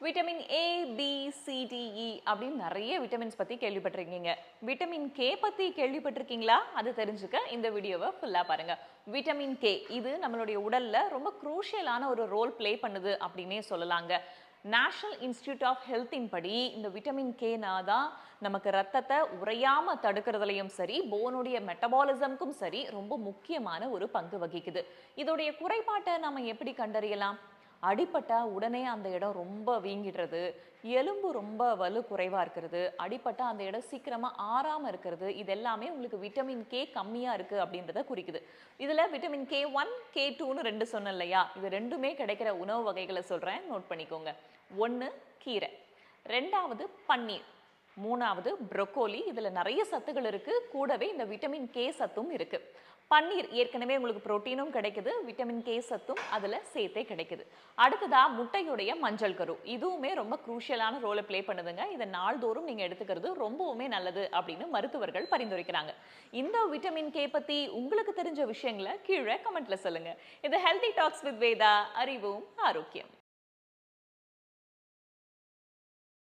Vitamin A, B, C, D, E அப்படின்னு நிறைய vitamins பத்தி கேள்விப்பட்டிருக்கீங்க. விட்டமின் கே பத்தி கேள்விப்பட்டிருக்கீங்களா? அது தெரிஞ்சுக்க இந்த வீடியோவை ஃபுல்லா பாருங்க. விட்டமின் கே இது நம்மளுடைய உடல்ல ரொம்ப குரூஷியலான ஒரு ரோல் பிளே பண்ணுது அப்படின்னே சொல்லலாங்க. நேஷனல் இன்ஸ்டிடியூட் ஆஃப் ஹெல்த்தின் படி இந்த விட்டமின் கேனா தான் நமக்கு ரத்தத்தை உறையாம தடுக்கிறதுலையும் சரி, போனுடைய மெட்டபாலிசம்க்கும் சரி ரொம்ப முக்கியமான ஒரு பங்கு வகிக்குது. இதோடைய குறைபாட்டை நம்ம எப்படி கண்டறியலாம்? அடிபட்டா உடனே அந்த இடம் ரொம்ப வீங்கிடுறது, எலும்பு ரொம்ப வலு குறைவா இருக்கிறது, அடிபட்டா அந்த இடம் சீக்கிரமா ஆறாம இருக்கிறது, இது எல்லாமே உங்களுக்கு விட்டமின் கே கம்மியா இருக்கு அப்படின்றத குறிக்குது. இதுல விட்டமின் K1 K2ன்னு ரெண்டு சொன்னேன் இல்லையா? இது ரெண்டுமே கிடைக்கிற உணவு வகைகளை சொல்றேன், நோட் பண்ணிக்கோங்க. 1 கீரை, 2வது பன்னீர், 3வது ப்ரோக்கோலி. இதுல நிறைய சத்துக்கள் இருக்கு, கூடவே இந்த விட்டமின் கே சத்தும் இருக்கு. பன்னீர் ஏற்கனவே உங்களுக்கு புரோட்டீனும் கிடைக்குது, விட்டமின் கே சத்தும் அதுல சேர்த்தே கிடைக்குது. அடுத்ததா முட்டையுடைய மஞ்சள் கரு, இதுவுமே ரொம்ப குரூஷியலான ரோலை பிளே பண்ணுதுங்க. இதை நாள்தோறும் நீங்க எடுத்துக்கிறது ரொம்பவுமே நல்லது அப்படின்னு மருத்துவர்கள் பரிந்துரைக்கிறாங்க. இந்த விட்டமின் கே பத்தி உங்களுக்கு தெரிஞ்ச விஷயங்களை கீழே கமெண்ட்ல சொல்லுங்க. இது ஹெல்தி டாக்ஸ் வித் வேதா, அறிவும் ஆரோக்கியம்.